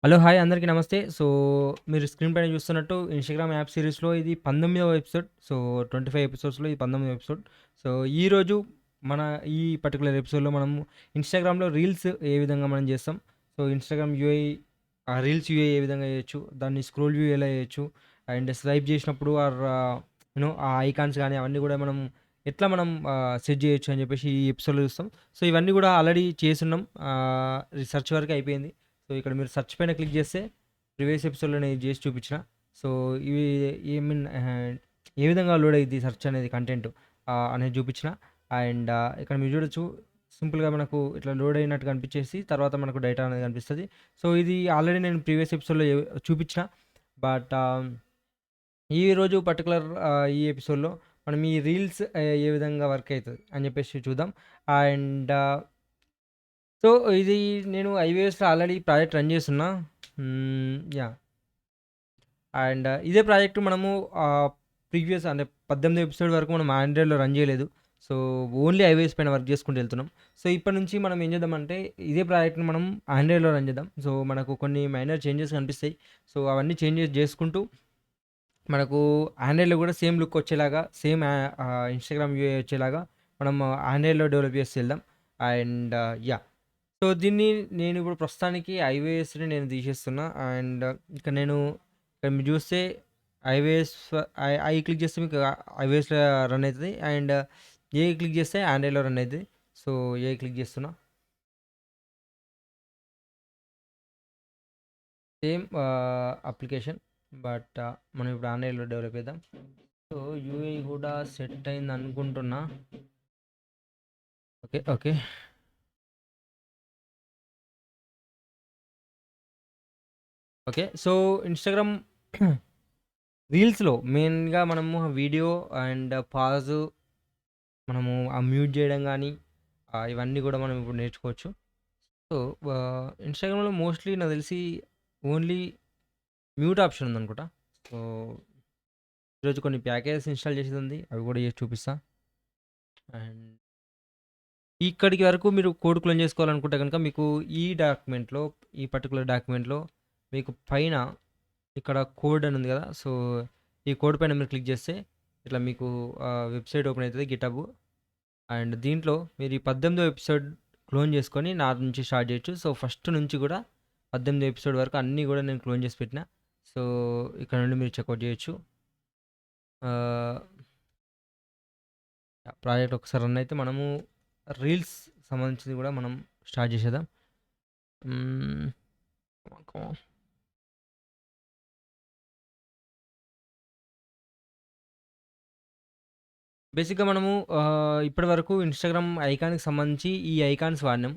Hello! Hi అందరికీ నమస్తే. మీరు స్క్రీన్ పైన చూస్తున్నట్టు ఇన్‌స్టాగ్రామ్ యాప్ సిరీస్‌లో ఇది 19వ ఎపిసోడ్. 25 ఎపిసోడ్స్‌లో ఇది 19వ ఎపిసోడ్. ఈరోజు మన ఈ పర్టిక్యులర్ ఎపిసోడ్‌లో మనం ఇన్‌స్టాగ్రామ్‌లో రీల్స్ ఏ విధంగా మనం చేస్తాం. ఇన్‌స్టాగ్రామ్ యూఐ రీల్స్ యూఐ ఏ విధంగా చేయొచ్చు, దాన్ని స్క్రోల్ వ్యూ ఎలా చేయొచ్చు, అండ్ స్వైప్ చేసినప్పుడు ఆ ఐకాన్స్ గాని అవన్నీ కూడా మనం ఎట్లా సెట్ చేయొచ్చు అని చెప్పేసి ఈ ఎపిసోడ్‌లో చూస్తాం. ఇవన్నీ కూడా ఆల్రెడీ చేసున్నాం. రీసెర్చ్ వరకు అయిపోయింది. ఇక్కడ మీరు సెర్చ్ పైన క్లిక్ చేస్తే ప్రీవియస్ ఎపిసోడ్‌లో నేను చేసి చూపించిన. సో, ఇవి ఐ మీన్ ఏ విధంగా లోడ్ అయ్యిద్ది సెర్చ్ అనేది కంటెంట్ అనేది చూపించిన. ఇక్కడ మీరు చూడొచ్చు, సింపుల్‌గా మనకు ఇట్లా లోడ్ అయినట్టు కనిపించేసి తర్వాత మనకు డేటా అనేది కనిపిస్తది. ఇది ఆల్రెడీ నేను ప్రీవియస్ ఎపిసోడ్‌లో చూపించిన. బట్ ఈరోజు పర్టిక్యులర్ ఈ ఎపిసోడ్‌లో మనం ఈ రీల్స్ ఏ విధంగా వర్క్ అయితది అని చెప్పేసి చూద్దాం. అండ్ సో, ఇది నేను ఐఓఎస్‌లో ఆల్రెడీ ప్రాజెక్ట్ రన్ చేసున్నా. యాహ్! ఇదే ప్రాజెక్ట్ మనము ప్రీవియస్ అంటే 18 ఎపిసోడ్ వరకు మనం ఆండ్రాయిడ్‌లో రన్ చేయలేదు. సో, ఓన్లీ ఐఓఎస్ పైన వర్క్ చేసుకుంటూ వెళ్తున్నాం. ఇప్పటి నుంచి మనం ఏం చేద్దామంటే ఇదే ప్రాజెక్ట్‌ని మనం ఆండ్రాయిడ్‌లో రన్ చేద్దాం. మనకు కొన్ని మైనర్ చేంజెస్ కనిపిస్తాయి. అవన్నీ చేంజెస్ చేసుకుంటూ మనకు ఆండ్రాయిడ్‌లో కూడా సేమ్ లుక్ వచ్చేలాగా, సేమ్ ఇన్‌స్టాగ్రామ్ యూఐ వచ్చేలాగా మనం ఆండ్రాయిడ్‌లో డెవలప్ చేస్తూ వెళ్దాం. And yeah! దీన్ని నేను ఇప్పుడు ప్రస్తుతానికి ఐఓఎస్‌ని నేను తీసేస్తున్నా. ఇక నేను ఇక్కడ మీరు చూస్తే ఐఓఎస్ క్లిక్ చేస్తే మీకు ఐఓఎస్‌లో రన్ అయితది. ఏ క్లిక్ చేస్తే ఆండ్రాయిడ్‌లో రన్ అయితది. ఏ క్లిక్ చేస్తున్నా. Same application. బట్ మనం ఇప్పుడు ఆండ్రాయిడ్‌లో డెవలప్ చేద్దాం. యూఐ కూడా సెట్ అయింది అనుకుంటున్నా. ఓకే. ఓకే. ఓకే. ఇన్‌స్టాగ్రామ్ రీల్స్‌లో మెయిన్‌గా మనము వీడియో అండ్ పాజు మ్యూట్ జేయడం గానీ, ఇవన్నీ గూడా మనం ఇప్పుడు నేర్చుకోవచ్చు. సో, ఇన్‌స్టాగ్రామ్‌లో మోస్ట్‌లీ నాకు తెలిసి ఓన్లీ మ్యూట్ ఆప్షన్ ఉందనుకుంటా. సో, ఈరోజు కొన్ని ప్యాకేజెస్ ఇన్‌స్టాల్ చేసేదుంది. అవి గూడా చేసి చూపిస్తా. అండ్ ఇక్కడికి వరకు మీరు కోడ్ క్లోన్ చేసుకోవాలనుకుంటే గనుక మీకు ఈ పర్టిక్యులర్ డాక్యుమెంట్‌లో మీకు పైన ఇక్కడ కోడ్ అని ఉంది గదా! ఈ కోడ్ పైన మీరు క్లిక్ చేస్తే ఇట్లా మీకు వెబ్‌సైట్ ఓపెన్ అయితది గిటబ్. దీంట్లో మీరు ఈ 18వ ఎపిసోడ్ క్లోన్ చేసుకొని నా నుంచి స్టార్ట్ చేయొచ్చు. ఫస్ట్ నుంచి కూడా 18 ఎపిసోడ్ వరకు అన్నీ కూడా నేను క్లోన్ చేసి పెట్టిన. సో, ఇక్కడ నుండి మీరు చెక్‌ఔట్ చేయొచ్చు. ఆహ్, ప్రాజెక్ట్ ఒకసారి రన్ అయితే మనము రీల్స్ సంబంధించింది కూడా మనం స్టార్ట్ చేసేద్దాం. హ్మ్. కమాన్, కమాన్. బేసిక్‌గా మనము ఇప్పటివరకు ఇన్‌స్టాగ్రామ్ ఐకాన్‌కి సంబంధించి ఈ ఐకాన్స్ వాడినాం.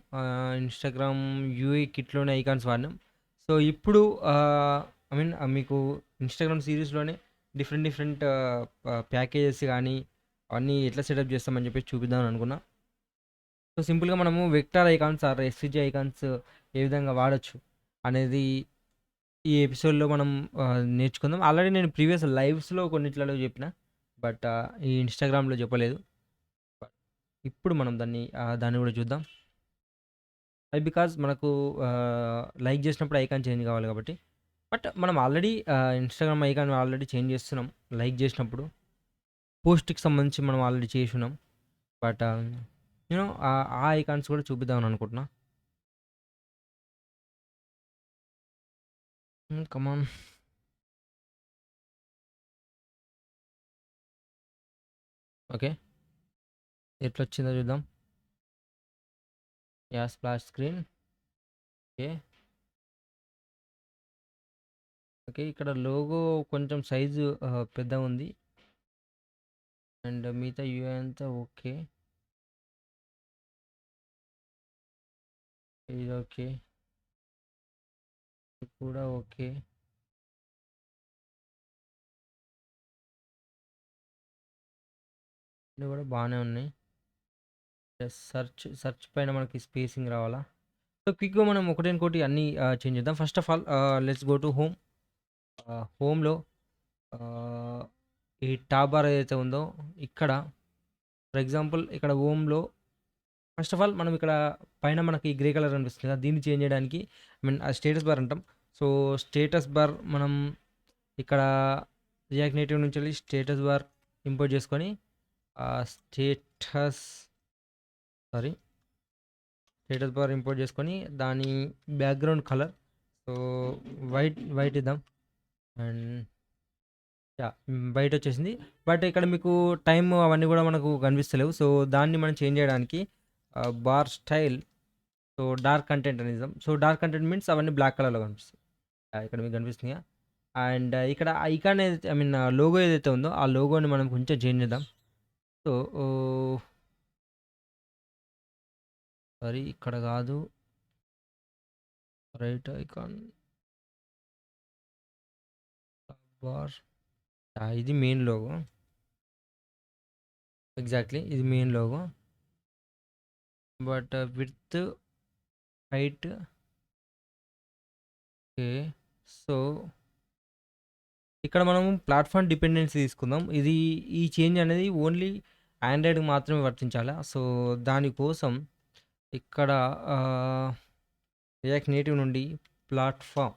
ఇన్‌స్టాగ్రామ్ యూఐ కిట్‌లోనే ఐకాన్స్ వాడినాం. ఇప్పుడు మీకు ఇన్‌స్టాగ్రామ్ సీరీస్‌లోనే డిఫరెంట్ డిఫరెంట్ ప్యాకేజెస్ గానీ, అవన్నీ ఎట్లా సెటప్ చేస్తామని చెప్పేసి చూపిద్దామని అనుకున్నా. సింపుల్‌గా మనము vector icons or SVG icons ఏ విధంగా వాడొచ్చు అనేది ఈ ఎపిసోడ్‌లో మనం నేర్చుకుందాం. ఆల్రెడీ నేను ప్రీవియస్ లైవ్స్‌లో కొన్నిట్లలో చెప్పిన. బట్ ఈ ఇన్‌స్టాగ్రామ్‌లో చెప్పలేదు. ఇప్పుడు మనం దాన్ని కూడా చూద్దాం. బికాజ్ మనకు లైక్ చేసినప్పుడు ఐకాన్ చేంజ్ కావాలి కాబట్టి. బట్ మనం already Instagram icon already change చేస్తున్నాం. లైక్ చేసినప్పుడు పోస్ట్‌కి సంబంధించి మనం ఆల్రెడీ చేసున్నాం. బట్ ఆ ఐకాన్స్ కూడా చూపిద్దామని అనుకుంటున్నా. కమాన్. ఓకే. ఎట్లొచ్చిందో చూద్దాం. Splash screen. ఓకే. ఓకే. ఇక్కడ లోగో కొంచెం సైజు పెద్దగుంది. మిగతా యూఐ అంతా ఓకే. ఇది ఓకే. ఇది కూడా ఓకే. ఇవి కూడా బానే ఉన్నాయి. సెర్చ్ పైన మనకి స్పేసింగ్ రావాలా? క్విక్‌గా మనం ఒకటేనుకోటి అన్నీ చేంజ్ చేద్దాం. First of all let's go to home. హోమ్‌లో ఆహ్, ఈ టాప్ బార్ ఏదైతే ఉందో ఇక్కడ ఫర్ ఎగ్జాంపుల్ ఇక్కడ హోమ్‌లో ఫస్ట్ ఆఫ్ ఆల్ మనం ఇక్కడ పైన మనకి గ్రే కలర్ కనిపిస్తుంది కదా! దీన్ని చేంజ్ చేయడానికి ఆ స్టేటస్ బార్ అంటాం. సో స్టేటస్ బార్ మనం ఇక్కడ రియాక్ట్ నేటివ్ నుంచి వెళ్ళి స్టేటస్ బార్ ఇంపోర్ట్ చేసుకొని status sorry status bar import చేసుకొని దాని బ్యాక్గ్రౌండ్ కలర్ సో వైట్ ఇద్దాం. అండ్ బయట వచ్చేసింది. బట్ ఇక్కడ మీకు టైం అవన్నీ కూడా మనకు కనిపిస్తలేవు. సో దాన్ని మనం చేంజ్ చేయడానికి bar style so dark content అని ఇద్దాం. సో డార్క్ కంటెంట్ మీన్స్ అవన్నీ బ్లాక్ కలర్లో కనిపిస్తాయి. ఇక్కడ మీకు కనిపిస్తున్నాయా? అండ్ ఇక్కడ ఐకాన్ ఏదైతే ఐ మీన్ లోగో ఏదైతే ఉందో ఆ లోగోని మనం కొంచెం చేంజ్ చేద్దాం. సో సారీ ఇక్కడ కాదు, రైట్ ఐకాన్ బార్ ఇది మెయిన్ లోగో. ఎగ్జాక్ట్లీ ఇది main logo. But with height okay. So ఇక్కడ మనం ప్లాట్ఫామ్ డిపెండెన్సీ తీసుకుందాం. ఈ చేంజ్ అనేది ఓన్లీ ఆండ్రాయిడ్కి మాత్రమే వర్తించాలి. సో దానికోసం ఇక్కడ రియాక్ట్ నేటివ్ నుండి ప్లాట్ఫామ్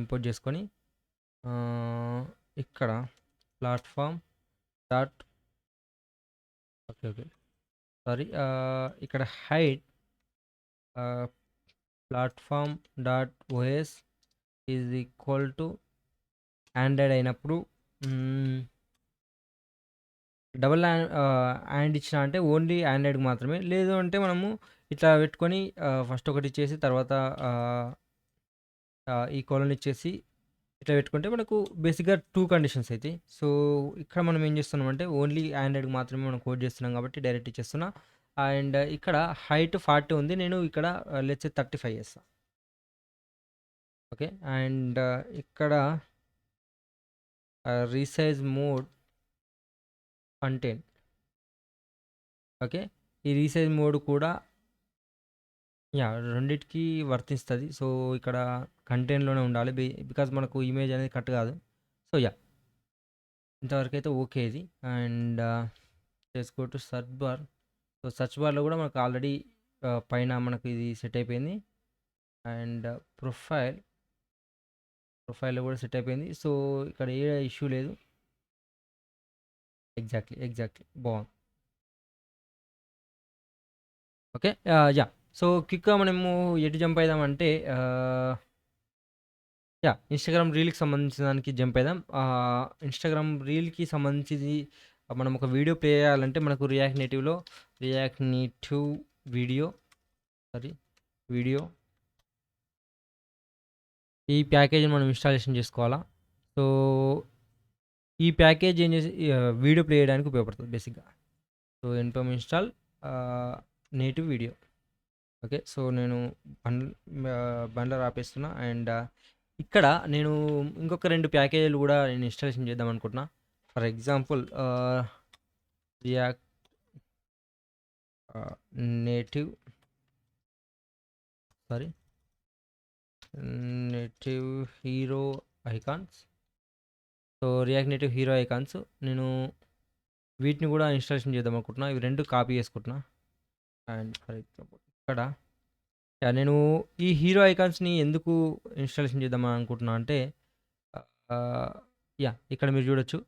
ఇంపోర్ట్ చేసుకొని ఇక్కడ ప్లాట్ఫామ్ డాట్ ఓకే సారీ ఇక్కడ height platform dot OS is equal to Android అయినప్పుడు డబల్ హ్యాండ్ ఇచ్చిన అంటే ఓన్లీ ఆండ్రాయిడ్కి మాత్రమే. లేదు అంటే మనము ఇట్లా పెట్టుకొని ఫస్ట్ ఒకటి ఇచ్చేసి తర్వాత ఈ కోలన్ ఇచ్చేసి ఇట్లా పెట్టుకుంటే మనకు బేసిక్గా 2 కండిషన్స్ అయితే. సో ఇక్కడ మనం ఏం చేస్తున్నామంటే ఓన్లీ ఆండ్రాయిడ్కి మాత్రమే మనం కోడ్ చేస్తున్నాం కాబట్టి డైరెక్ట్ ఇచ్చేస్తున్నా. అండ్ ఇక్కడ హైట్ 40 ఉంది, నేను ఇక్కడ లెట్స్ 35 చేస్తాను. ఓకే. అండ్ ఇక్కడ రీసైజ్ మోడ్ కంటెంట్ ఓకే. ఈ రీసైజ్ మోడ్ కూడా రెండిటికి వర్తిస్తుంది. సో ఇక్కడ కంటెంట్లోనే ఉండాలి బికాజ్ మనకు ఇమేజ్ అనేది కట్ కాదు. సో ఇంతవరకు అయితే ఓకే ఇది. అండ్ చేసుకో to search bar. So search బార్లో కూడా మనకు ఆల్రెడీ పైన మనకు ఇది సెట్ అయిపోయింది. అండ్ ప్రొఫైల్లో కూడా సెట్ అయిపోయింది. సో ఇక్కడ ఏ ఇష్యూ లేదు. ఎగ్జాక్ట్లీ బాగుంది. ఓకే. సో క్విక్గా మనము ఎటు జంప్ అయిదామంటే ఇన్స్టాగ్రామ్ రీల్కి సంబంధించిన దానికి జంప్ అయిదాం. ఇన్స్టాగ్రామ్ రీల్కి సంబంధించి మనం ఒక వీడియో ప్లే చేయాలంటే మనకు రియాక్ట్ నేటివ్ వీడియో ఈ ప్యాకేజీని మనం ఇన్స్టాలేషన్ చేసుకోవాలా. సో ఈ ప్యాకేజ్ ఏం చేసి వీడియో ప్లే చేయడానికి ఉపయోగపడుతుంది బేసిక్గా. So npm install native video. Okay. So నేను బండ్లర్ ఆపేస్తున్నా. అండ్ ఇక్కడ నేను ఇంకొక 2 ప్యాకేజీలు కూడా నేను ఇన్స్టాలేషన్ చేద్దాం అనుకుంటున్నా. For example react native hero icons. So React native hero icons నేను వీటిని కూడా ఇన్స్టాలేషన్ చేద్దాం అనుకుంటున్నా. ఇవి 2 కాపీ చేసుకుంటున్నా. అండ్ ఫర్ ఎగ్జాంపుల్ ఇక్కడ నేను ఈ హీరో ఐకాన్స్ని ఎందుకు ఇన్స్టాలేషన్ చేద్దామని అనుకుంటున్నా అంటే ఇక్కడ మీరు చూడొచ్చు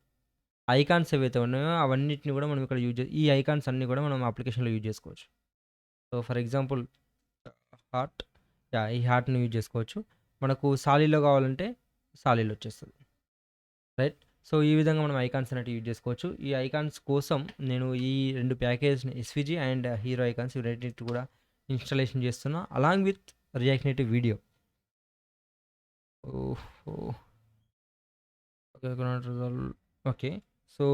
ఐకాన్స్ ఏవైతే ఉన్నాయో అవన్నిటిని కూడా మనం ఇక్కడ ఈ ఐకాన్స్ అన్నీ కూడా మనం అప్లికేషన్లో యూజ్ చేసుకోవచ్చు. సో ఫర్ ఎగ్జాంపుల్ హార్ట్ ఈ హార్ట్ని యూజ్ చేసుకోవచ్చు. మనకు సాలీలో కావాలంటే సాలీలో వచ్చేస్తుంది, రైట్. సో ఈ విధంగా మనం ఐకాన్స్ అనేవి యూజ్ చేసుకోవచ్చు. ఈ ఐకాన్స్ కోసం నేను ఈ 2 ప్యాకేజ్ని ఎస్విజీ అండ్ హీరో ఐకాన్స్ ఈ రెండింటిని కూడా ఇన్స్టాలేషన్ చేస్తున్నా along with react native video. Okay. So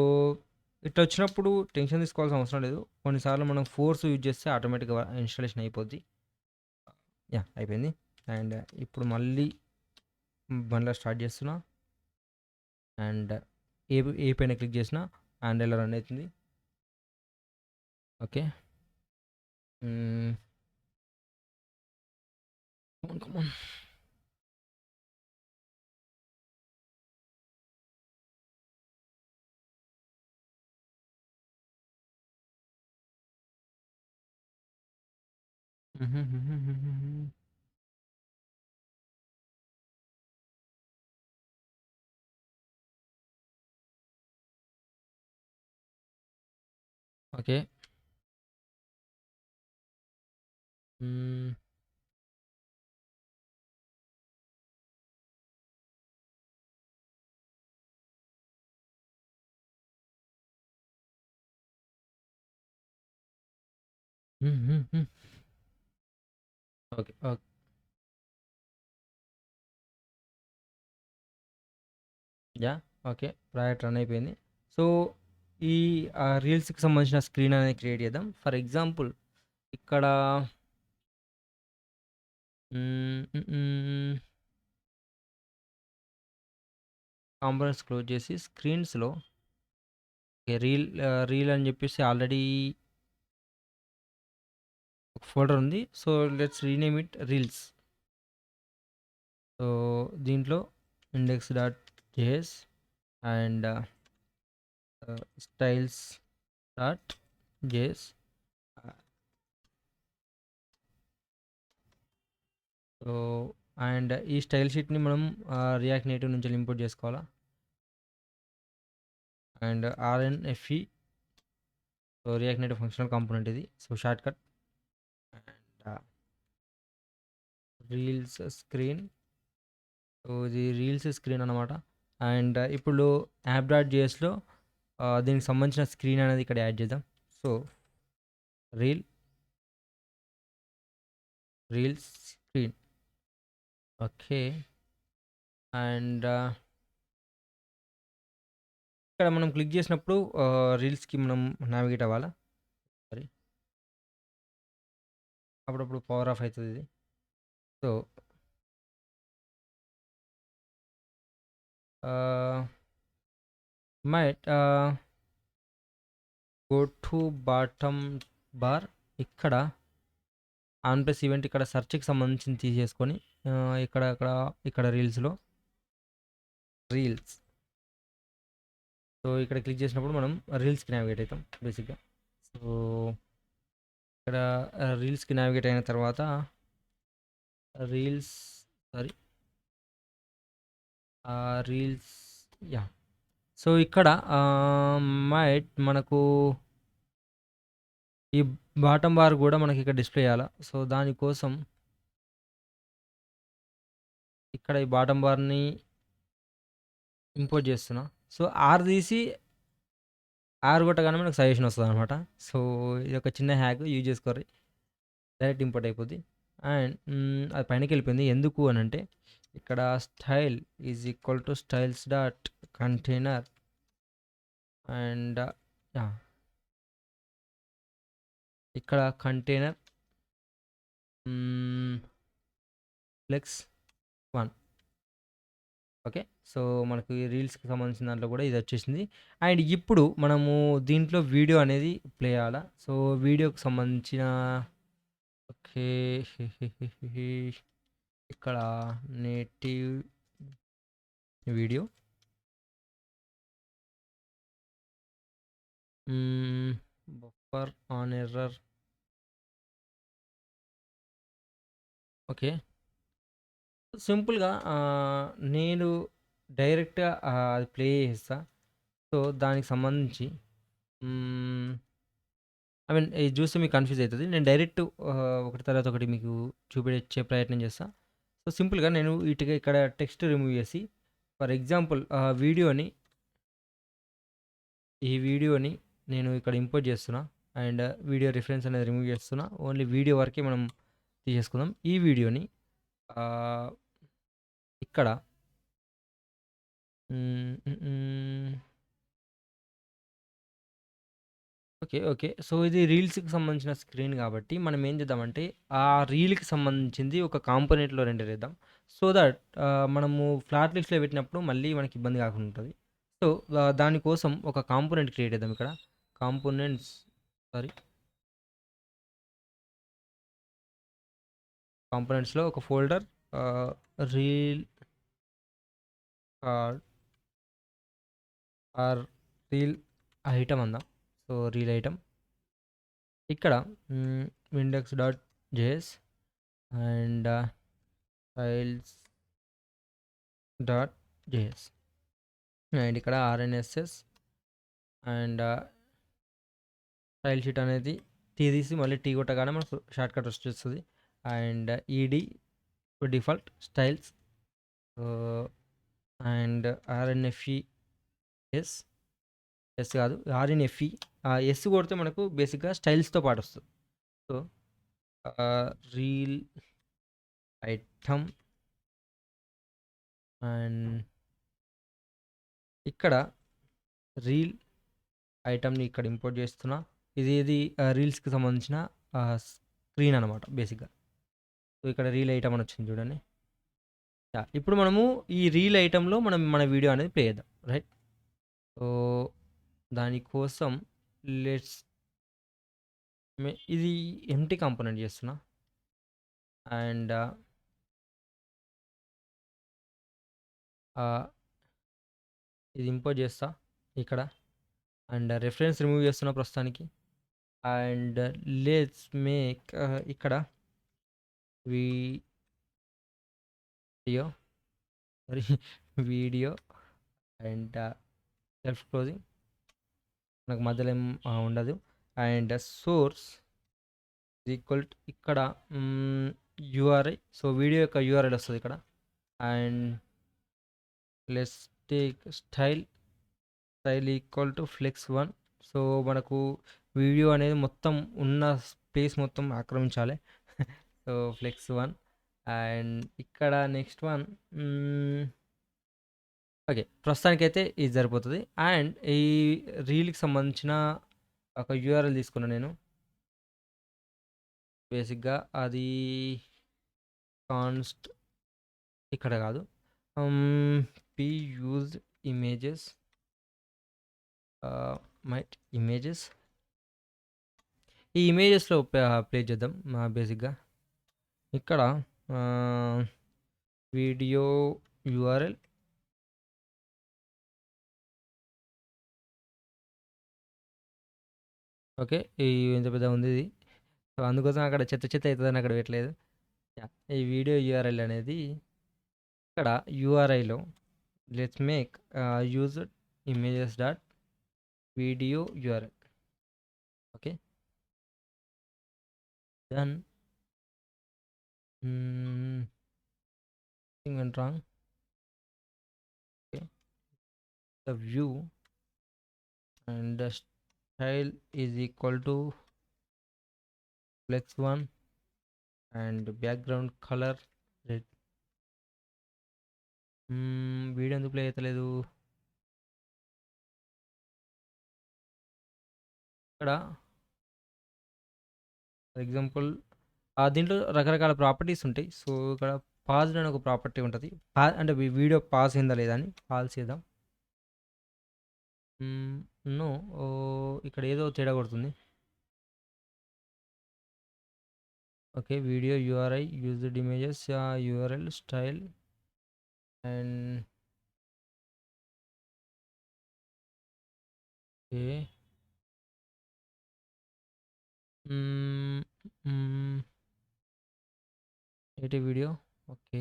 ఇట్లా వచ్చినప్పుడు టెన్షన్ తీసుకోవాల్సిన అవసరం లేదు. కొన్నిసార్లు మనం ఫోర్స్ యూజ్ చేస్తే ఆటోమేటిక్గా ఇన్స్టాలేషన్ అయిపోద్ది. అయిపోయింది. అండ్ ఇప్పుడు మళ్ళీ బండ్లో స్టార్ట్ చేస్తున్నా. అండ్ ఏ పైన క్లిక్ చేసినా ఆండ్రాయిడ్లో రన్ అవుతుంది. ఓకే. come on. ఓకే. హ్మ్. హ్మ్. హ్మ్. హ్మ్. Okay. Okay. Yeah! Okay. Project run అయిపోయింది. సో, ఈ రీల్స్‌కి సంబంధించిన స్క్రీన్ అనేది క్రియేట్ చేద్దాం. ఫర్ ఎగ్జాంపుల్ ఇక్కడ హ్మ్. హ్మ్. హ్మ్. కాంపోనెంట్స్ క్లోజ్ చేసి స్క్రీన్స్‌లో ఓకే. రీల్ అని చెప్పేసి ఆల్రెడీ ఒక ఫోల్డర్ ఉంది. So, let's rename it reels. So, దీంట్లో index dot JS and styles dot JS. So, and ఈ స్టైల్ షీట్‌ని మనం రియాక్ట్ నేటివ్ నుంచి ఇంపోర్ట్ చేసుకోవాలా. And RNFE so, React Native functional component ఇది. So, shortcut and reels screen. So, ఇది reels screen అనమాట. And ఇప్పుడు యాప్ డాట్ జేఎస్‌లో దీనికి సంబంధించిన స్క్రీన్ అనేది ఇక్కడ యాడ్ చేద్దాం. So, reel reels screen. Okay. And ఇక్కడ మనం క్లిక్ చేసినప్పుడు రీల్స్‌కి మనం నావిగేట్ అవ్వాలా? సారీ. అప్పుడప్పుడు పవర్ ఆఫ్ అయితదిది. సో, ఆహ్, might go to bottom bar. ఇక్కడ ఆన్ ప్లస్ ఈవెంట్ ఇక్కడ సెర్చ్‌కి సంబంధించింది తీసేసుకొని ఇక్కడ రీల్స్‌లో రీల్స్. సో, ఇక్కడ క్లిక్ చేసినప్పుడు మనం రీల్స్‌కి నావిగేట్ అయితాం బేసిక్‌గా. సో, ఇక్కడ రీల్స్‌కి నావిగేట్ అయిన తర్వాత reels sorry reels yeah! So, ఇక్కడ మనకు ఈ బాటమ్ బార్ గూడా మనకిక్కడ డిస్‌ప్లే చేయాలా. సో, దానికోసం ఇక్కడ ఈ బాటమ్ బార్‌ని ఇంపోర్ట్ చేస్తున్నా. సో, తీసి కొట్టగానే మనకు సజెషన్ వస్తదనమాట. సో, ఇదొక చిన్న హ్యాక్ యూజ్ చేసుకోర్రి. డైరెక్ట్ ఇంపోర్ట్ అయిపోద్ది. అండ్ అది పైనకెళ్ళిపోయింది. ఎందుకు అనంటే ఇక్కడ style is equal to styles dot container and yeah! ఇక్కడ కంటైనర్ హ్మ్. ఫ్లెక్స్ 1. ఓకే. సో, మనకి రీల్స్‌కి సంబంధించిన దాంట్లో గూడా ఇదొచ్చేసింది. అండ్ ఇప్పుడు మనము దీంట్లో వీడియో అనేది ప్లే చేయాలా. సో, వీడియోకి సంబంధించిన ఓకే. ఇక్కడ నేటివ్ వీడియో. హ్మ్. Buffer on error. ఓకే. సింపుల్‌గా నేను డైరెక్ట్‌గా అది ప్లే చేసేస్తా. సో, దానికి సంబంధించి హ్మ్. ఐ మీన్ ఇది చూస్తే మీకు కన్‌ఫ్యూజ్ అయితది. నేను డైరెక్ట్ ఒకటి తర్వాత ఒకటి మీకు చూపించే ప్రయత్నం చేస్తా. సో, సింపుల్‌గా నేను ఇక్కడ టెక్స్ట్ రిమూవ్ చేసి ఫర్ ఎగ్జాంపుల్ ఈ వీడియోని నేను ఇక్కడ ఇంపోర్ట్ చేస్తున్నా. అండ్ వీడియో రిఫరెన్స్ అనేది రిమూవ్ చేస్తున్నా. ఓన్లీ వీడియో వరకే మనం తీసేసుకుందాం. ఈ వీడియోని ఆహ్, ఇక్కడ హ్మ్. హ్మ్. హ్మ్. ఓకే. ఓకే. సో, ఇది రీల్స్‌కి సంబంధించిన స్క్రీన్ గాబట్టి, మనం ఏం చేద్దామంటే, ఆ రీల్‌కి సంబంధించింది ఒక కాంపోనెంట్‌లో రెండర్ చేద్దాం. సో థట్ మనము ఫ్లాట్ లిస్ట్‌లో పెట్టినప్పుడు మళ్ళీ మనకి ఇబ్బంది కాకుండా ఉంటది. సో, దానికోసం ఒక కాంపోనెంట్ క్రియేట్ చేద్దాం ఇక్కడ. కాంపోనెంట్స్ సారీ కాంపోనెంట్స్‌లో ఒక folder ah, reel ah, or reel item అందాం. So, reel item. ఇక్కడ index dot JS and files dot JS. And ఇక్కడ ఆర్ఎన్ఎస్ఎస్ అండ్ స్టైల్ షీట్ అనేది తీసి మళ్ళీ టీ కొట్టగానే మనకు షార్ట్ కట్ వచ్చేస్తుంది. And ED default styles and RNFE S S కాదు ఆర్ఎన్ఎఫ్ఈ ఎస్ కొడితే మనకు బేసిక్గా స్టైల్స్తో పాటు వస్తుంది. సో రీల్ ఐటమ్ అండ్ ఇక్కడ రీల్ ఐటమ్ని ఇక్కడ ఇంపోర్ట్ చేస్తున్నా. ఇది రీల్స్కి సంబంధించిన స్క్రీన్ అనమాట బేసిక్గా. సో ఇక్కడ రీల్ ఐటమ్ అని వచ్చింది చూడండి. ఇప్పుడు మనము ఈ రీల్ ఐటంలో మనం మన వీడియో అనేది ప్లే చేద్దాం, రైట్? సో దానికోసం లెట్స్ ఇది ఎంటీ కాంపోనెంట్ చేస్తున్నా అండ్ ఇది ఇంపోర్ట్ చేస్తా ఇక్కడ అండ్ రెఫరెన్స్ రిమూవ్ చేస్తున్నా ప్రస్తుతానికి. అండ్ లెట్స్ మేక్ ఇక్కడ video video and self closing మనకు మధ్యలో ఏం ఉండదు. అండ్ సోర్స్ ఈక్వల్ ఇక్కడ యూఆర్ఐ, సో వీడియో యొక్క యూఆర్ఐల్ వస్తుంది ఇక్కడ. And let's take style equal to flex1. So మనకు వీడియో అనేది మొత్తం ఉన్న స్పేస్ మొత్తం ఆక్రమించాలి. సో flex1 అండ్ ఇక్కడ నెక్స్ట్ వన్ ఓకే, ప్రస్తుతానికైతే ఇది సరిపోతుంది. అండ్ ఈ రీల్కి సంబంధించిన ఒక యూఆర్ఎల్ తీసుకున్నాను నేను బేసిక్గా. అది కాన్స్ట్ ఇక్కడ కాదు, P used images might images. ఈ ఇమేజెస్లో ప్లే చేద్దాం బేసిక్గా. ఇక్కడ వీడియో యూఆర్ఎల్ ఓకే, ఈ ఎంత పెద్ద ఉంది ఇది. సో అందుకోసం అక్కడ చెత్త అవుతుందని అక్కడ పెట్టలేదు. ఈ వీడియో యూఆర్ఎల్ అనేది ఇక్కడ యూఆర్ఐలో let's make used images dot video URL. Okay, then thing went wrong. Okay, the view and the style is equal to flex1 and background color red. Video ఎందుకు ప్లే అవుతలేదు ఇక్కడ? ఫర్ ఎగ్జాంపుల్ దీంట్లో రకరకాల properties ఉంటాయి. So ఇక్కడ pause అని ఒక property ఉంటుంది. అంటే వీడియో పాజ్ అయిందా లేదా అని పాజ్ చేద్దాం. నో, ఇక్కడ ఏదో తేడా కొడుతుంది. Okay, video URI used images URL style and okay ఏంటి video. Okay,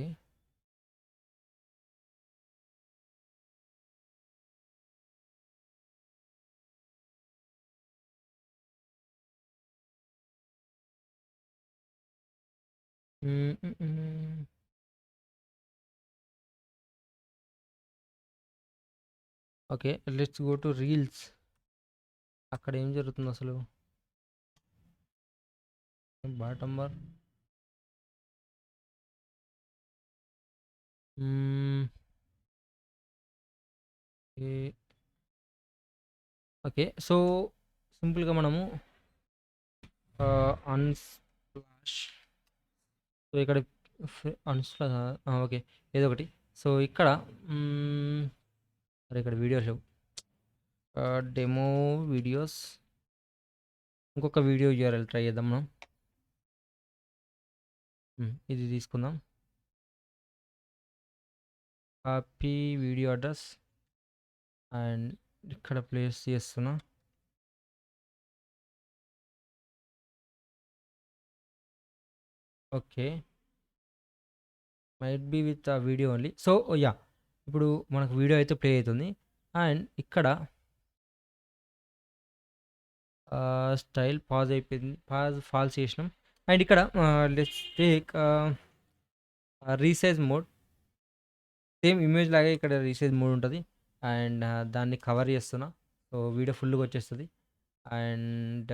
okay, let's go to reels. అక్కడ ఏం జరుగుతుంది అసలు? Bottom bar okay. సో సింపుల్గా మనము అన్స్ప్లాష్, సో ఇక్కడ అన్స్ప్లా ఓకే ఏదో ఒకటి. సో ఇక్కడ అరే ఇక్కడ వీడియోస్ లేవు, డెమో వీడియోస్. ఇంకొక వీడియో యూఆర్ఎల్ ట్రై చేద్దాం మనం. ఇది తీసుకుందాం, కాపీ వీడియో అడ్రస్ అండ్ ఇక్కడ ప్లేస్ చేస్తున్నా. ఓకే, మైట్ బీ విత్ ఆ వీడియో ఓన్లీ. సో యా, ఇప్పుడు మనకు వీడియో అయితే ప్లే అవుతుంది. అండ్ ఇక్కడ స్టైల్ పాజ్ అయిపోయింది. ఫాల్స్ చేసినాం. అండ్ ఇక్కడ let's take resize mode. Same image లాగే ఇక్కడ రీసైజ్ మోడ్ ఉంటది. అండ్ దాన్ని కవర్ చేస్తున్నా. సో, వీడియో ఫుల్‌గా వచ్చేస్తది. అండ్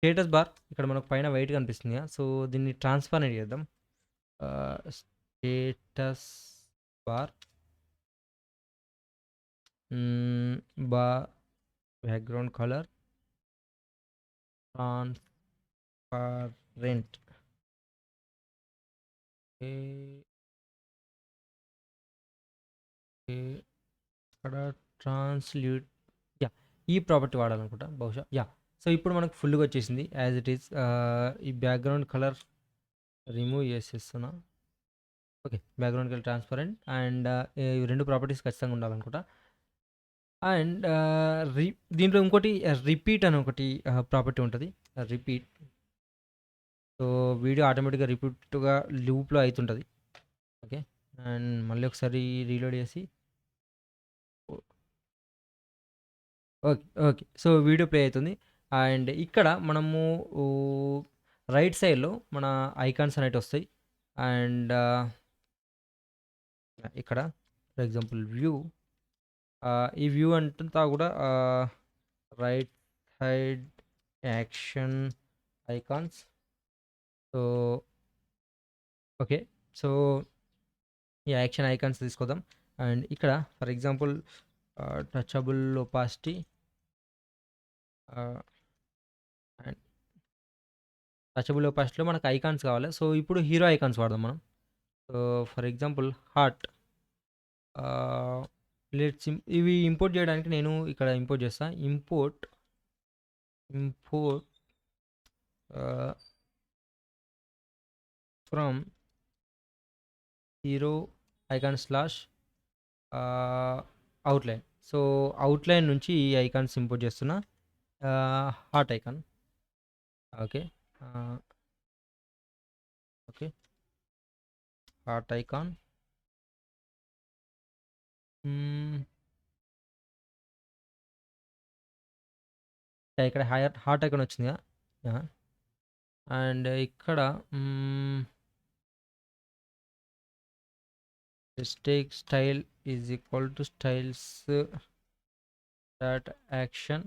స్టేటస్ బార్ ఇక్కడ మనకు పైన వైట్ కనిపిస్తుంది కదా! సో, దీన్ని ట్రాన్స్‌పరెంట్ చేద్దాం. స్టేటస్ బార్ హ్మ్. బా background colour transparent. Okay. Okay. ఇక్కడ ట్రాన్స్‌ల్యూట్ యాహ్! ఈ ప్రాపర్టీ వాడాలనుకుంటా బహుశా. యాహ్! సో, ఇప్పుడు మనకు ఫుల్‌గా వచ్చేసింది. యాజ్ ఇట్ ఈజ్ ఈ బ్యాక్‌గ్రౌండ్ కలర్ రిమూవ్ చేసేస్తున్నా. Okay. Background colour transparent and ఈ 2 ప్రాపర్టీస్ ఖచ్చితంగా ఉండాలనుకుంటా. అండ్ దీంట్లో ఇంకోటి రిపీట్ అని ఒకటి ప్రాపర్టీ ఉంటది. రిపీట్. సో, వీడియో ఆటోమేటిక్‌గా రిపీట్‌గా లూప్‌లో అయితుంటది. ఓకే. అండ్ మళ్ళీ ఒకసారి రీలోడ్ చేసి okay. Okay. So, video play అయితుంది. అండ్ ఇక్కడ మనము ఊ రైట్ సైడ్‌లో మన ఐకాన్స్ అనేటివొస్తాయి. అండ్ ఇక్కడ ఫర్ ఎగ్జాంపుల్ వ్యూ ఈ వ్యూ అంతా కూడా right side action icons. So, okay. So, ఈ యాక్షన్ ఐకాన్స్ తీసుకొద్దాం. అండ్ ఇక్కడ for example touchable opacity and touchable ఒపాసిటీలో మనకు ఐకాన్స్ కావాలి. సో, ఇప్పుడు హీరో ఐకాన్స్ వాడదాం మనం. So, for example heart let's ఇవి ఇంపోర్ట్ చేయడానికి నేను ఇక్కడ ఇంపోర్ట్ చేస్తా. Import from hero icon slash outline. So, outline నుంచి ఈ ఐకాన్స్ ఇంపోర్ట్ చేస్తున్నా. Heart icon. Okay. Okay. Heart icon. ఇక్కడ హార్ట్ ఐకాన్ వచ్చింది కదా! యాహ్! అండ్ ఇక్కడ take style is equal to styles dot action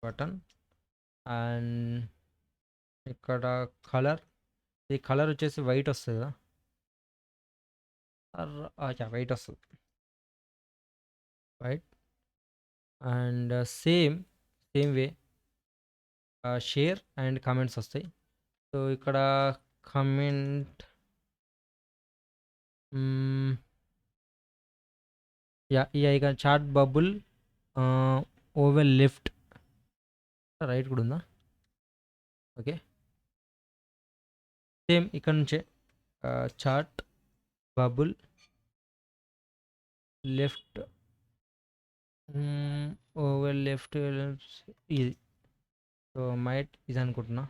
button. And ఇక్కడ colour. ఈ colour వచ్చేసి వైట్ వస్తది కదా! యాహ్! వైట్ వస్తది. White. And same way share and comments వస్తాయి. సో, ఇక్కడ కామెంట్ యాహ్! ఈ icon chat bubble oval left right కూడా ఉందా? ఓకే. సేమ్ ఇక్కడ నుంచే chat bubble left oval left ఇది. సో, మైట్ ఇది అనుకుంటున్నా.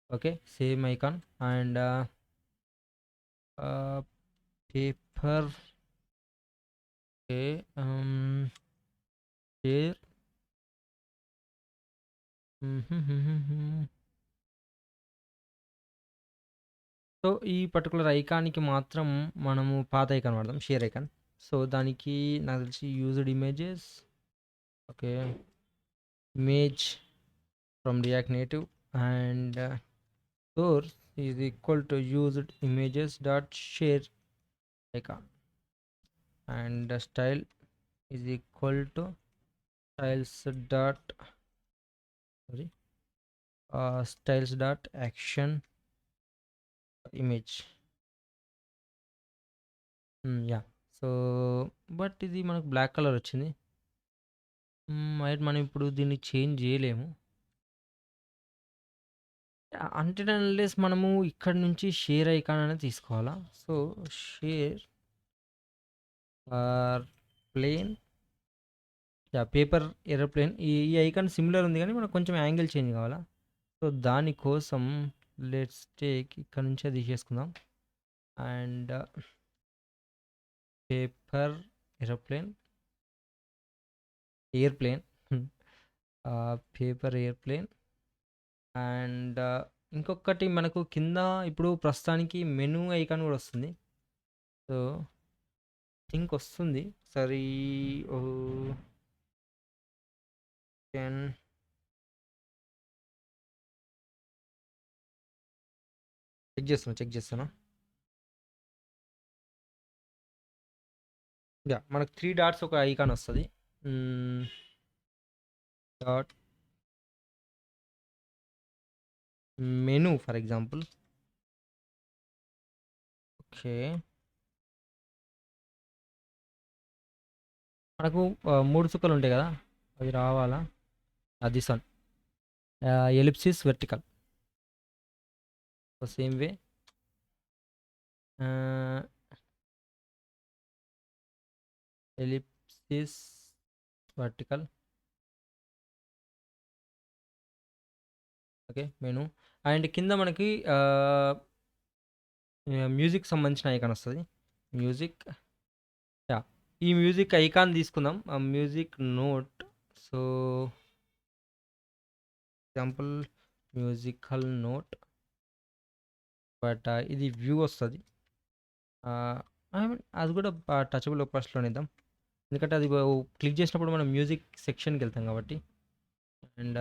Okay. Same icon and paper. Okay. Share. So, ఈ పర్టిక్యులర్ ఐకాన్‌కి మాత్రం మనము పాత ఐకాన్ వాడదాం. Share icon. సో, దానికి నాకు తెలిసి used images. Okay. Image from react native and source is equal to used images dot share icon and style is equal to styles dot sorry styles dot action image. Yeah! So, but ఇది మనకు black colour వచ్చింది. Right. మనం ఇప్పుడు దీన్ని change చేయలేము. అన్టిల్ unless మనము ఇక్కడి నుంచి షేర్ ఐకాన్ అనేది తీసుకోవాలా? So, share plane yeah! Paper aeroplane ఈ ఐకాన్ సిమిలర్ ఉంది గానీ మనకు కొంచెం యాంగిల్ చేంజ్ కావాలా? సో, దానికోసం లెట్స్ టేక్ ఇక్కడ నుంచే తీసేసుకుందాం. And paper aeroplane airplane. Paper airplane and ఇంకొకటి మనకు కింద ఇప్పుడు ప్రస్తుతానికి మెనూ ఐకాన్ గూడా వస్తుంది. సో, థింక్ వస్తుంది. ఒకసారి ఓహ్! 10 చెక్ జేస్తున్నా. యాహ్! మనకు 3 డాట్స్ ఒక ఐకాన్ వస్తది. Hmm. Dot menu for example. Okay. మనకు 3 చుక్కలుంటాయి గదా! అవి రావాలా? This one. Ellipsis vertical. So, same way ah, ellipsis vertical. Okay. Menu and కింద మనకి మ్యూజిక్‌కి సంబంధించిన ఐకాన్ వస్తది. Music yeah! ఈ మ్యూజిక్ ఐకాన్ తీసుకుందాం. Music note. So, example musical note. But ఇది వ్యూ వస్తది. ఐ మీన్ అది కూడా టచబుల్ ఒపాసిటీలోనే ఇద్దాం. ఎందుకంటే అది క్లిక్ చేసినప్పుడు మనం మ్యూజిక్ సెక్షన్‌కెళ్తాం కాబట్టి. అండ్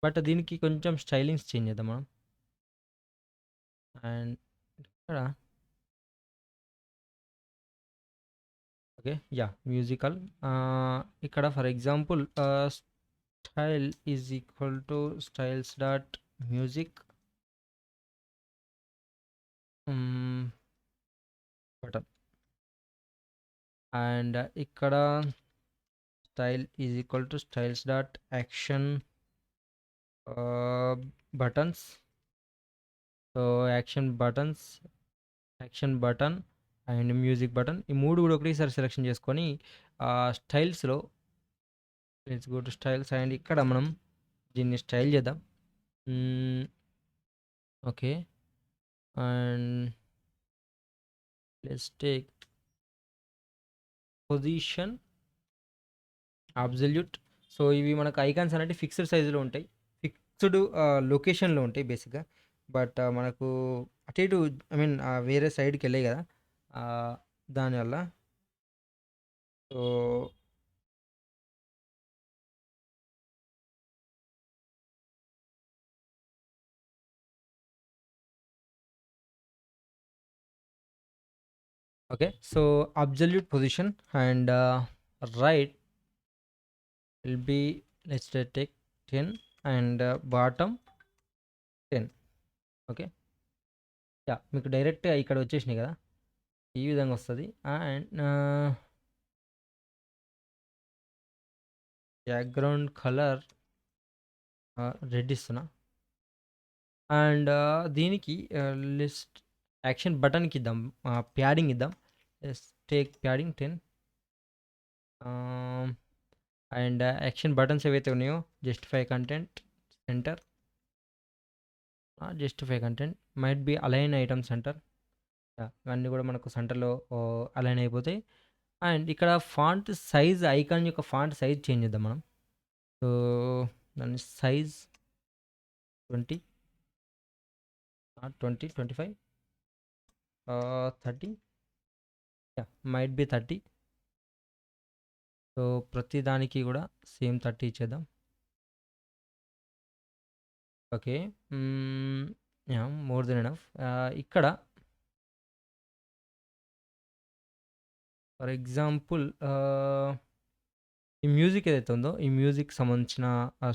బట్ దీనికి కొంచెం స్టైలింగ్స్ చేంజ్ చేద్దాం మనం. అండ్ ఇక్కడ ఓకే. యాహ్! మ్యూజికల్ ఇక్కడ for example style is equal to styles dot music hmm. Button and ఇక్కడ style is equal to styles dot action buttons. So, action button and music button ఈ 3 కూడా ఒకటేసారి selection చేసుకొని స్టైల్స్‌లో let's go to styles and ఇక్కడ మనం దీన్ని style చేద్దాం. Hmm. Okay. And let's take position absolute. So, ఇవి మనకు ఐకాన్స్ అనేటివి ఫిక్స్డ్ సైజ్‌లో ఉంటాయి. ఫిక్స్డ్ లొకేషన్‌లో ఉంటాయి బేసిక్‌గా. బట్ మనకు అటు ఇటు ఐ మీన్ వేరే సైడ్‌కెళ్ళాయి కదా! ఆహ్, దానివల్ల. So, okay. So, absolute position and right will be let's take 10 and bottom 10. Okay. Yeah! మీకు డైరెక్ట్‌గా ఇక్కడ వచ్చేసినాయి కదా! ఈ విధంగా వస్తది. అండ్ బ్యాక్‌గ్రౌండ్ కలర్ రెడ్ ఇస్తున్నా. అండ్ దీనికి లిస్ట్ యాక్షన్ బటన్‌కి ఇద్దాం. ప్యాడింగ్ ఇద్దాం. లెట్స్ టేక్ ప్యాడింగ్ 10 ఆహ్, అండ్ యాక్షన్ బటన్స్ ఏవైతే ఉన్నాయో justify content centre justify content might be align item centre. Yeah! ఇవన్నీ కూడా మనకు సెంటర్‌లో అలైన్ అయిపోతాయి. అండ్ ఇక్కడ ఫాంట్ సైజ్ ఐకాన్ యొక్క ఫాంట్ సైజ్ చేంజ్ చేద్దాం మనం. సో, దాని size 20 20, 25 30 yeah! Might be 30. So, ప్రతి దానికి కూడా సేమ్ 30 ఇచ్చేద్దాం. Okay. Yeah! More than enough. ఇక్కడ ఫర్ ఎగ్జాంపుల్ ఈ మ్యూజిక్ ఏదైతే ఉందో ఈ మ్యూజిక్‌కి సంబంధించిన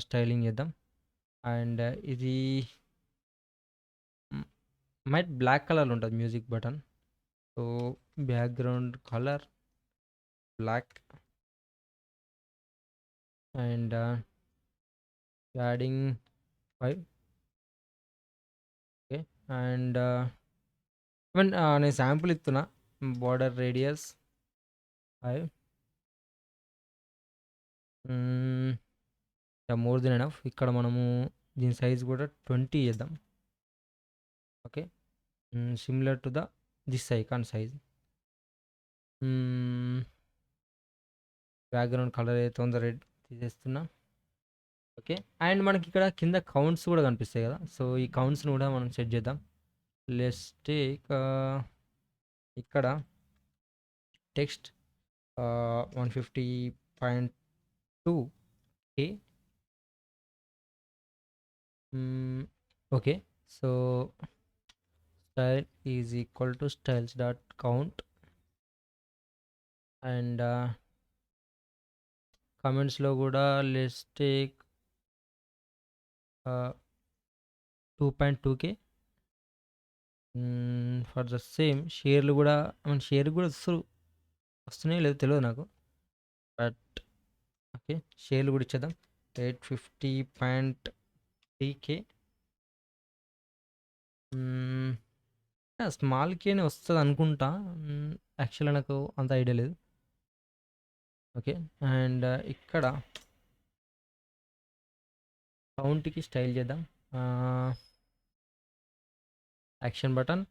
స్టైలింగ్ చేద్దాం. అండ్ ఇది హ్మ్, మైట్ బ్లాక్ కలర్‌లో ఉంటది music button. So, background colour black and padding 5 okay. And even నేను శాంపుల్ ఇస్తున్నా. Border radius 5 hmm. Yeah! More than enough. ఇక్కడ మనము దీని సైజ్ కూడా 20 చేద్దాం. Okay. Similar to this icon size. Hmm. Background colour ఏదైతే ఉందో రెడ్ తీసేస్తున్నా. ఓకే. అండ్ మనకి ఇక్కడ కింద కౌంట్స్ కూడా కనిపిస్తాయి కదా, సో ఈ కౌంట్స్ని కూడా మనం సెట్ చేద్దాం. లెట్స్ టేక్ ఇక్కడ text 150.2K. Okay. So style is equal to styles dot count. And కమెంట్స్లో కూడా let's take 2.2K. For the same షేర్లు కూడా షేర్ కూడా వస్తున్నాయి లేదో తెలియదు నాకు, బట్ ఓకే షేర్లు కూడా ఇచ్చేద్దాం 850.3K. స్మాల్ కేనే వస్తుంది అనుకుంటా, యాక్చువల్గా నాకు అంత ఐడియా లేదు. ఓకే. అండ్ ఇక్కడ కౌంట్కి స్టైల్ చేద్దాం. Action button,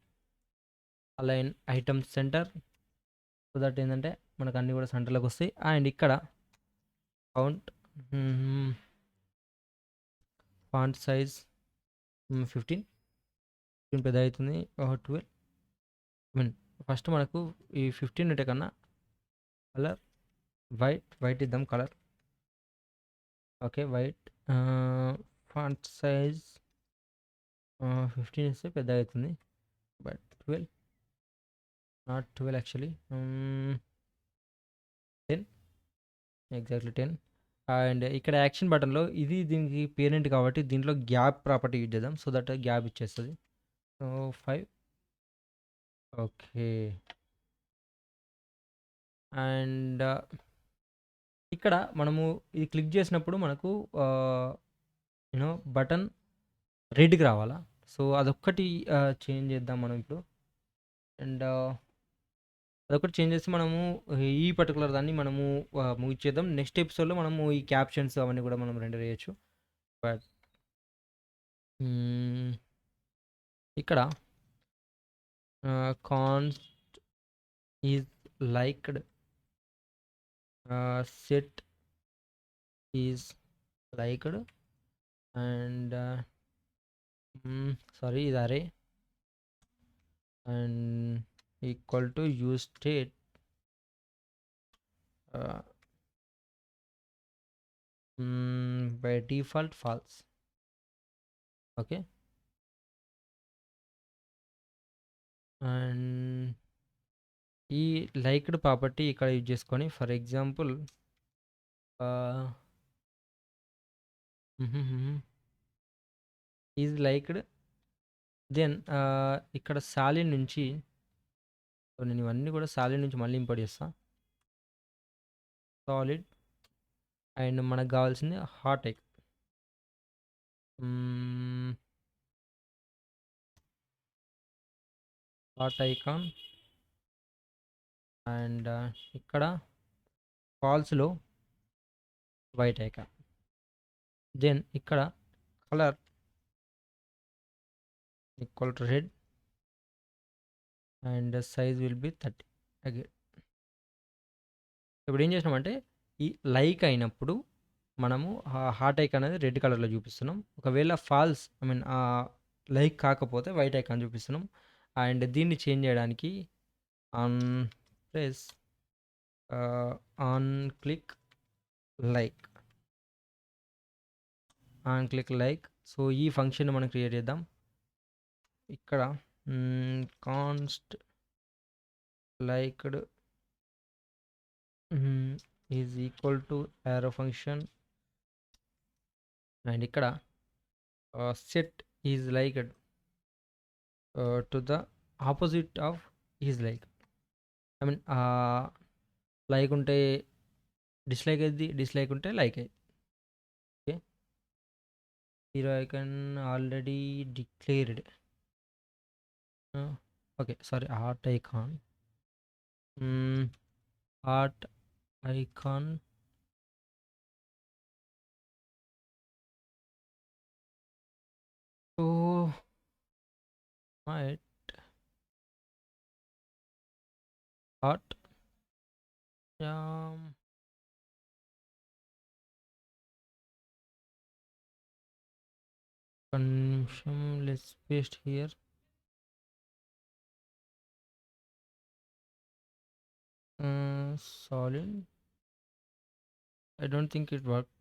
align item centre, so that ఏంటంటే మనకు అన్నీ కూడా సెంటర్లోకి వస్తాయి. అండ్ ఇక్కడ కౌంట్ ఫాంట్ సైజ్ 15 పెద్ద అవుతుంది. 12 ఫస్ట్ మనకు ఈ 15 ఉంటే కన్నా కలర్ వైట్ ఇద్దాం colour. Okay white. Font size 15 ఇస్తే పెద్ద అవుతుంది, but 12 not 12 actually 10 exactly 10. And ఇక్కడ యాక్షన్ బటన్లో ఇది దీనికి పేరెంట్ కాబట్టి దీంట్లో గ్యాప్ ప్రాపర్టీ యూజ్ చేద్దాం, సో దట్ గ్యాప్ ఇచ్చేస్తుంది. సో 5. ఓకే. అండ్ ఇక్కడ మనము ఇది క్లిక్ చేసినప్పుడు మనకు యూనో బటన్ రెడ్కి రావాలా, సో అదొక్కటి చేంజ్ చేద్దాం మనం ఇప్పుడు. అండ్ అదొకటి చేంజ్ చేసి మనము ఈ పర్టికులర్ దాన్ని మనము ముగిచ్చేద్దాం. నెక్స్ట్ ఎపిసోడ్లో మనము ఈ క్యాప్షన్స్ అవన్నీ కూడా మనం రెండర్ చేయొచ్చు. బట్ ఇక్కడ const is liked, set is liked, and sorry ఇది array, and equal to use state by default false. Okay. And ఈ లైక్డ్ ప్రాపర్టీ ఇక్కడ యూజ్ చేసుకొని for example is liked, then ఇక్కడ సాలిడ్ నుంచి, సో నేను ఇవన్నీ కూడా సాలిడ్ నుంచి మళ్ళీ ఇంపోర్ట్ చేస్తాను. సాలిడ్. అండ్ మనకు కావాల్సింది hot icon. Hot icon. And ఇక్కడ ఫాల్స్లో వైట్ ఐకాన్. దెన్ ఇక్కడ colour equal to red, and size will be 30 again. ఇప్పుడు ఏం చేసినామంటే ఈ లైక్ అయినప్పుడు మనము హార్ట్ ఐకాన్ అనేది రెడ్ కలర్లో చూపిస్తున్నాం. ఒకవేళ ఫాల్స్ లైక్ కాకపోతే వైట్ ఐకాన్ చూపిస్తున్నాం. అండ్ దీన్ని చేంజ్ చేయడానికి on press on click like, on click like. So ఈ ఫంక్షన్ మనం క్రియేట్ చేద్దాం. ఇక్కడ const liked is equal to arrow function, and ఇక్కడ set is liked to the opposite of is like. I mean like ఉంటే dislike అయింది, dislike ఉంటే like అయ్యింది. Okay. Hero icon already declared. Okay sorry, heart icon. Heart icon so hot hot ఒక్క నిమిషం. Let's paste here. Solid. I don't think it work.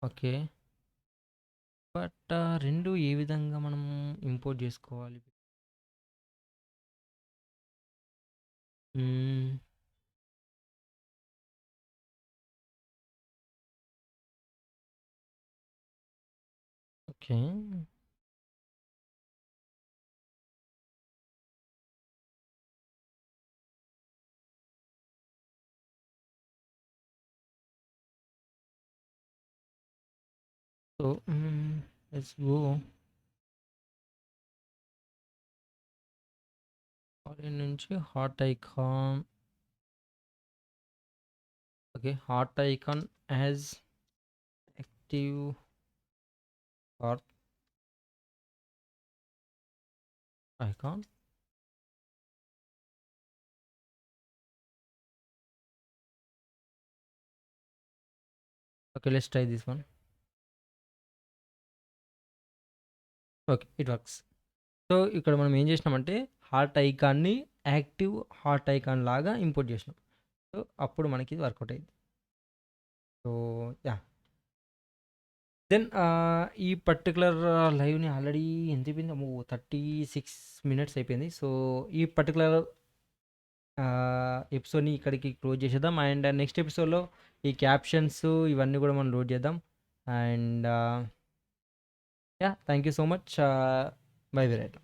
Okay. But 2 ఏ విధంగా మనం import జేసుకోవాలి? Hmm. Okay. So, let's go. Foreign నుంచి heart icon. Okay. Heart icon as active heart icon. Okay. Let's try this one. Okay. It works. So, ఇక్కడ మనం ఏం జేసినామంటే heart ఐకాన్‌ని యాక్టివ్ హార్ట్ ఐకాన్ లాగా ఇంపోర్ట్ జేసినాం. సో, అప్పుడు మనకి ఇది వర్కౌట్ అయ్యిద్ది. So, yeah! దెన్ ఈ పర్టిక్యులర్ లైవ్‌ని ఆల్రెడీ ఎంతైపోయింది? అమ్మో! 36 మినిట్స్ అయిపోయింది. సో, ఈ పర్టిక్యులర్ ఎపిసోడ్‌ని ఇక్కడికి క్లోజ్ చేసేద్దాం. అండ్ నెక్స్ట్ ఎపిసోడ్‌లో ఈ క్యాప్షన్స్ ఇవన్నీ గూడా మనం లోడ్ చేద్దాం. And yeah! Thank you so much. By by right.